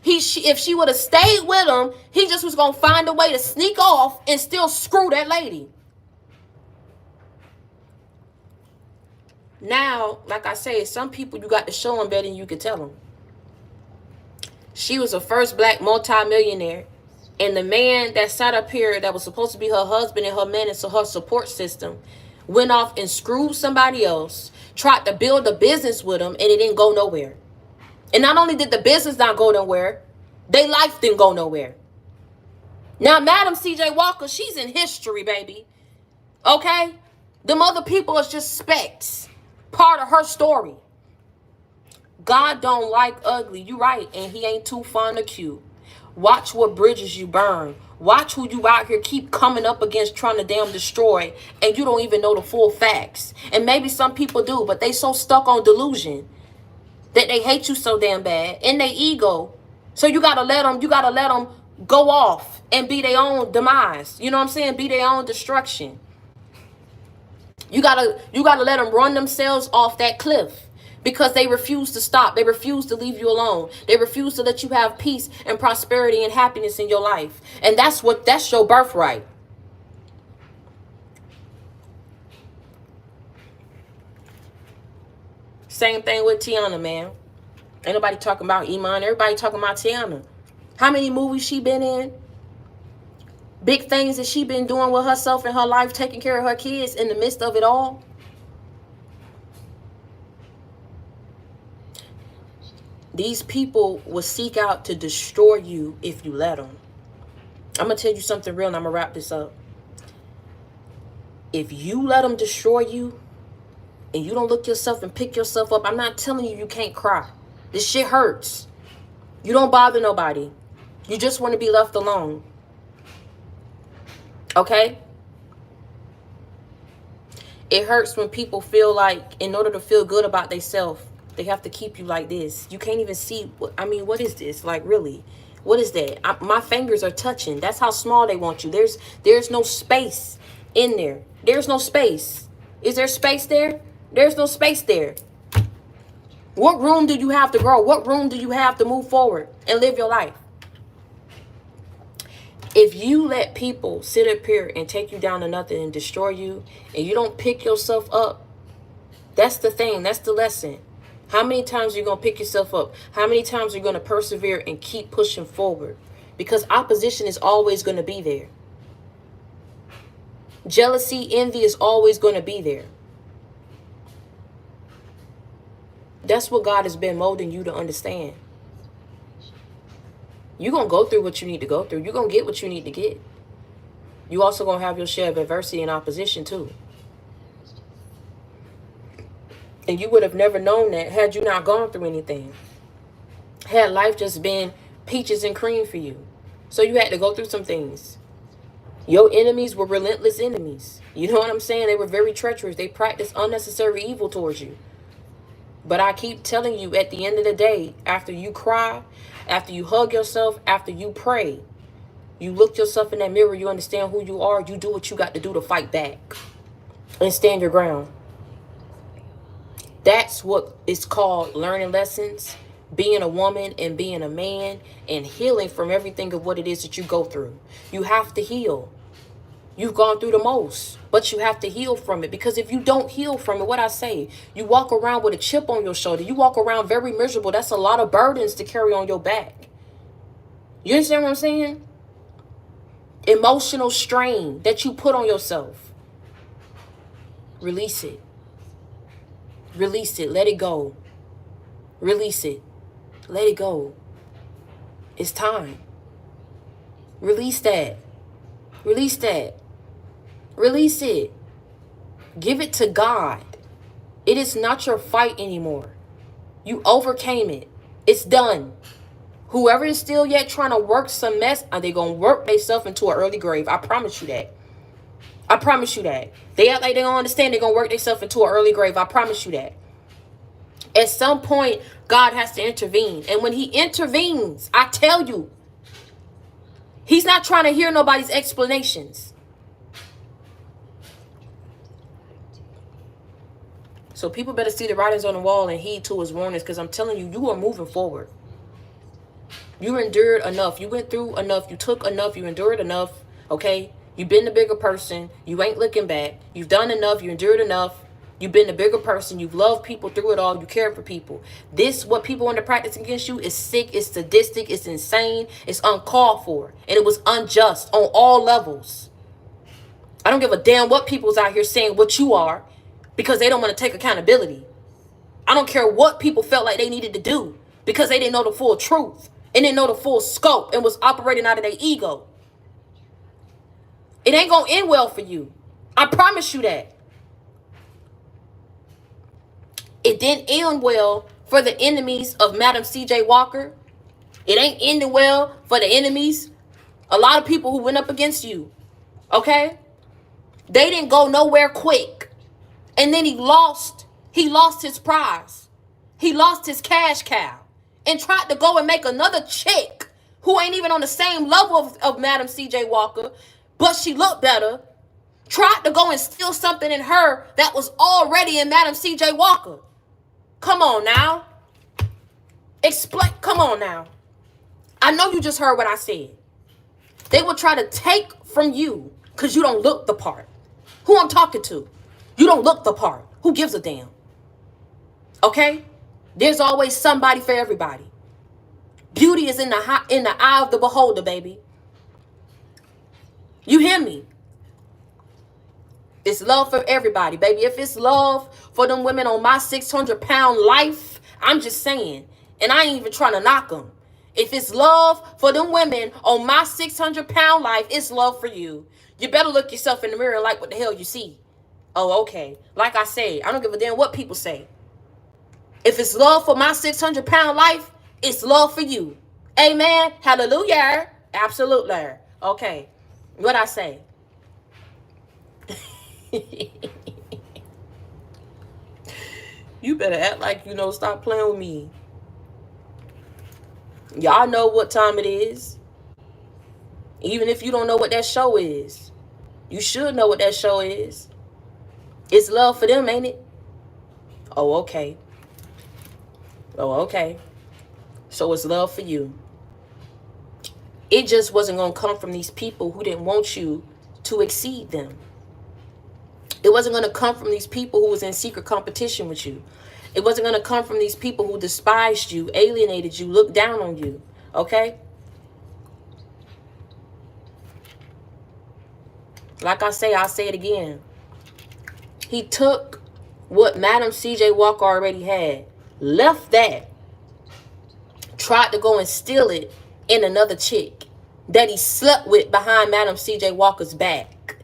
If she would have stayed with him, he just was going to find a way to sneak off and still screw that lady. Now, like I say, some people you got to show them better than you can tell them. She was the first black multimillionaire. And the man that sat up here that was supposed to be her husband and her man and so her support system went off and screwed somebody else, tried to build a business with him, and it didn't go nowhere. And not only did the business not go nowhere, their life didn't go nowhere. Now, Madam C.J. Walker, she's in history, baby. Okay? Them other people is just specks. Part of her story. God don't like ugly. You right. And he ain't too fond of cute. Watch what bridges you burn. Watch who you out here keep coming up against trying to damn destroy. And you don't even know the full facts. And maybe some people do. But they so stuck on delusion that they hate you so damn bad. And they ego. So you got to let them go off and be their own demise. You know what I'm saying? Be their own destruction. You gotta let them run themselves off that cliff because they refuse to stop. They refuse to leave you alone. They refuse to let you have peace and prosperity and happiness in your life. And that's your birthright. Same thing with Tiana, man. Ain't nobody talking about Iman. Everybody talking about Tiana. How many movies she been in? Big things that she been doing with herself and her life, taking care of her kids in the midst of it all. These people will seek out to destroy you if you let them. I'm going to tell you something real and I'm going to wrap this up. If you let them destroy you and you don't look yourself and pick yourself up, I'm not telling you can't cry. This shit hurts. You don't bother nobody. You just want to be left alone. Okay? It hurts when people feel like in order to feel good about themselves, they have to keep you like this. You can't even see. What is this? Like, really? What is that? My fingers are touching. That's how small they want you. There's no space in there. There's no space. Is there space there? There's no space there. What room do you have to grow? What room do you have to move forward and live your life? If you let people sit up here and take you down to nothing and destroy you, and you don't pick yourself up, that's the thing. That's the lesson. How many times are you going to pick yourself up? How many times are you going to persevere and keep pushing forward? Because opposition is always going to be there. Jealousy, envy is always going to be there. That's what God has been molding you to understand. You're going to go through what you need to go through. You're going to get what you need to get. You also going to have your share of adversity and opposition too. And you would have never known that had you not gone through anything. Had life just been peaches and cream for you. So you had to go through some things. Your enemies were relentless enemies. You know what I'm saying? They were very treacherous. They practiced unnecessary evil towards you. But I keep telling you, at the end of the day, after you cry, after you hug yourself, after you pray, you look yourself in that mirror, you understand who you are, you do what you got to do to fight back and stand your ground. That's what it's called learning lessons, being a woman and being a man, and healing from everything of what it is that you go through. You have to heal. You've gone through the most, but you have to heal from it. Because if you don't heal from it, what I say, you walk around with a chip on your shoulder. You walk around very miserable. That's a lot of burdens to carry on your back. You understand what I'm saying? Emotional strain that you put on yourself. Release it. Release it. Let it go. Release it. Let it go. It's time. Release that. Release that. Release it. Give it to God. It is not your fight anymore. You overcame it. It's done. Whoever is still yet trying to work some mess, are they going to work themselves into an early grave? I promise you that. I promise you that. They act like they don't understand. They're going to work themselves into an early grave. I promise you that. At some point, God has to intervene. And when he intervenes, I tell you, he's not trying to hear nobody's explanations. So people better see the writings on the wall and heed to his warnings, because I'm telling you, you are moving forward. You endured enough. You went through enough. You took enough. You endured enough. Okay? You've been the bigger person. You ain't looking back. You've done enough. You endured enough. You've been the bigger person. You've loved people through it all. You cared for people. This, what people want to practice against you, is sick. It's sadistic. It's insane. It's uncalled for. And it was unjust on all levels. I don't give a damn what people's out here saying what you are, because they don't want to take accountability. I don't care what people felt like they needed to do, because they didn't know the full truth and didn't know the full scope and was operating out of their ego. It ain't going to end well for you. I promise you that. It didn't end well for the enemies of Madam C.J. Walker. It ain't ending well for the enemies. A lot of people who went up against you. Okay? They didn't go nowhere quick. And then he lost his prize. He lost his cash cow and tried to go and make another chick who ain't even on the same level of Madam C.J. Walker, but she looked better. Tried to go and steal something in her that was already in Madam C.J. Walker. Come on now. Explain. Come on now. I know you just heard what I said. They will try to take from you because you don't look the part. Who I'm talking to? You don't look the part. Who gives a damn? Okay? There's always somebody for everybody. Beauty is in the eye of the beholder, baby. You hear me? It's love for everybody, baby. If it's love for them women on my 600-pound life, I'm just saying. And I ain't even trying to knock them. If it's love for them women on my 600-pound life, it's love for you. You better look yourself in the mirror and like what the hell you see. Oh, okay. Like I say, I don't give a damn what people say. If it's love for my 600-pound life, it's love for you. Amen. Hallelujah. Absolutely. Okay. What I say? You better act like you know. Stop playing with me. Y'all know what time it is. Even if you don't know what that show is, you should know what that show is. It's love for them, ain't it? Oh, okay. Oh, okay. So it's love for you. It just wasn't going to come from these people who didn't want you to exceed them. It wasn't going to come from these people who was in secret competition with you. It wasn't going to come from these people who despised you, alienated you, looked down on you. Okay? Like I say, I'll say it again. He took what Madam C.J. Walker already had, left that, tried to go and steal it in another chick that he slept with behind Madam C.J. Walker's back.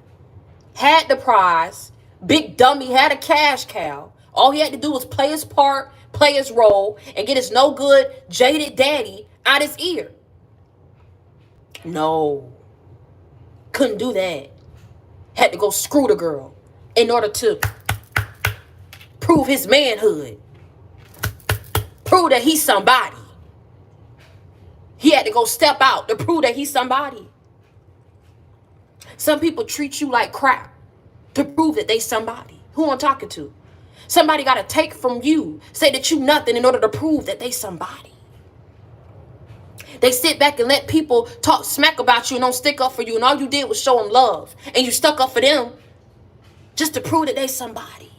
Had the prize, big dummy, had a cash cow. All he had to do was play his part, play his role, and get his no good, jaded daddy out his ear. No. Couldn't do that. Had to go screw the girl in order to prove his manhood. Prove that he's somebody. He had to go step out to prove that he's somebody. Some people treat you like crap to prove that they somebody. Who I'm talking to? Somebody got to take from you, say that you nothing in order to prove that they somebody. They sit back and let people talk smack about you and don't stick up for you, and all you did was show them love, and you stuck up for them just to prove that they somebody.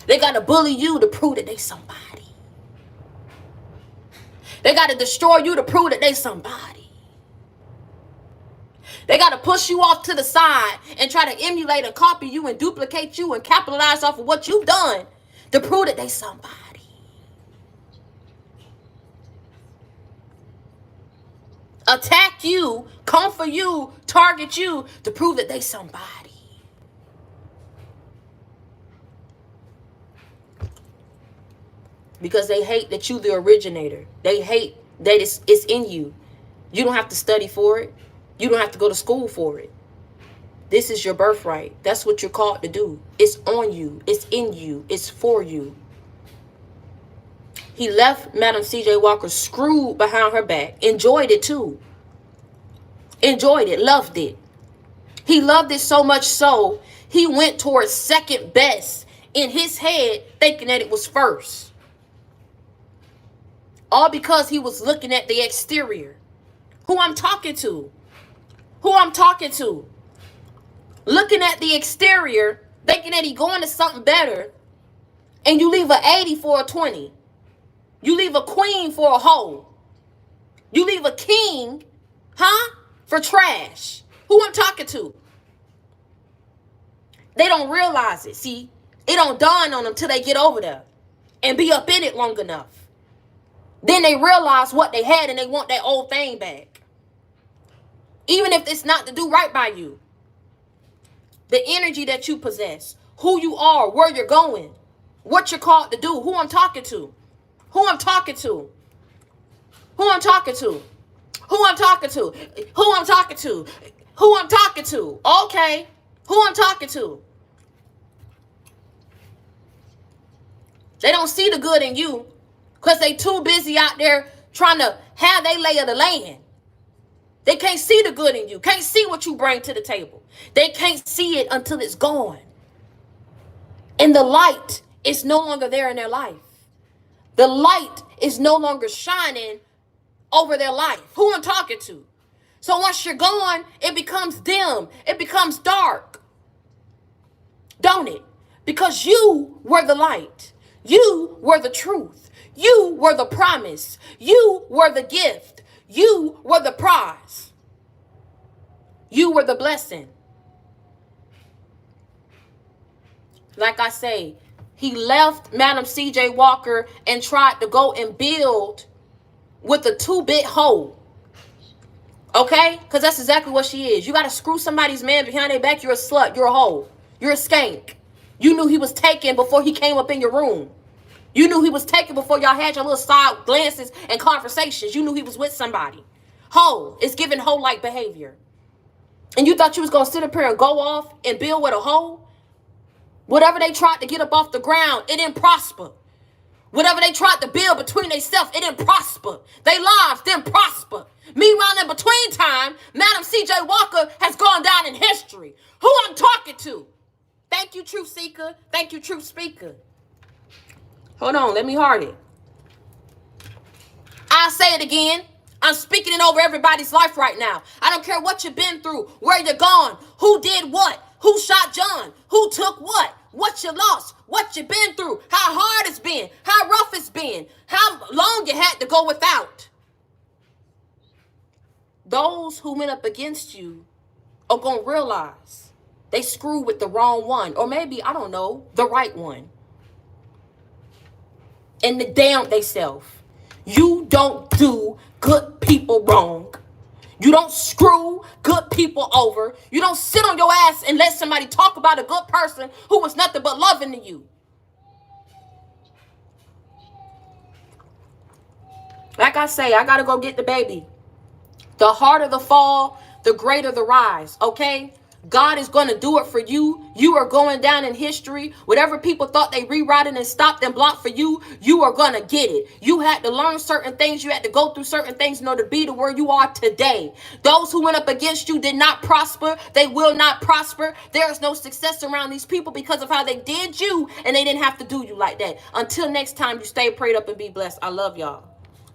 They got to bully you to prove that they somebody. They got to destroy you to prove that they somebody. They got to push you off to the side and try to emulate and copy you and duplicate you and capitalize off of what you've done to prove that they somebody. Attack you, come for you, target you to prove that they somebody. Because they hate that you the originator. They hate that it's in you. You don't have to study for it. You don't have to go to school for it. This is your birthright. That's what you're called to do. It's on you. It's in you. It's for you. He left Madam C.J. Walker screwed behind her back. Enjoyed it too. Enjoyed it. Loved it. He loved it so much so, he went towards second best in his head, thinking that it was first. All because he was looking at the exterior. Who I'm talking to? Who I'm talking to? Looking at the exterior, thinking that he going to something better, and you leave a 80 for a 20. You leave a queen for a hoe. You leave a king, for trash. Who I'm talking to? They don't realize it. See, it don't dawn on them till they get over there and be up in it long enough. Then they realize what they had and they want that old thing back. Even if it's not to do right by you. The energy that you possess, who you are, where you're going, what you're called to do, who I'm talking to, who I'm talking to, who I'm talking to, who I'm talking to, who I'm talking to, who I'm talking to. Okay, who I'm talking to. They don't see the good in you because they too busy out there trying to have their lay of the land. They can't see the good in you. Can't see what you bring to the table. They can't see it until it's gone. And the light is no longer there in their life. The light is no longer shining over their life. Who I'm talking to. So once you're gone, it becomes dim. It becomes dark. Don't it? Because you were the light. You were the truth. You were the promise. You were the gift. You were the prize. You were the blessing. Like I say, he left Madam C.J. Walker and tried to go and build with a 2-bit hoe. Okay? Because that's exactly what she is. You got to screw somebody's man behind their back. You're a slut. You're a hoe. You're a skank. You knew he was taken before he came up in your room. You knew he was taken before y'all had your little side glances and conversations. You knew he was with somebody. Hoe is giving hoe-like behavior. And you thought you was going to sit up here and go off and build with a hoe? Whatever they tried to get up off the ground, it didn't prosper. Whatever they tried to build between themselves, it didn't prosper. Their lives didn't prosper. Meanwhile, in between time, Madam C.J. Walker has gone down in history. Who I'm talking to? Thank you, Truth Seeker. Thank you, Truth Speaker. Hold on, let me heart it. I'll say it again. I'm speaking it over everybody's life right now. I don't care what you've been through, where you're gone, who did what, who shot John, who took what you lost, what you've been through, how hard it's been, how rough it's been, how long you had to go without. Those who went up against you are going to realize they screwed with the wrong one, or maybe, I don't know, the right one. And they damned themselves. You don't do good people wrong. You don't screw good people over. You don't sit on your ass and let somebody talk about a good person who was nothing but loving to you. Like I say, I got to go get the baby. The harder the fall, the greater the rise, okay? God is going to do it for you. You are going down in history. Whatever people thought they rewrited and stopped and blocked for you, you are going to get it. You had to learn certain things. You had to go through certain things in order to be to where you are today. Those who went up against you did not prosper. They will not prosper. There is no success around these people because of how they did you, and they didn't have to do you like that. Until next time, you stay prayed up and be blessed. I love y'all.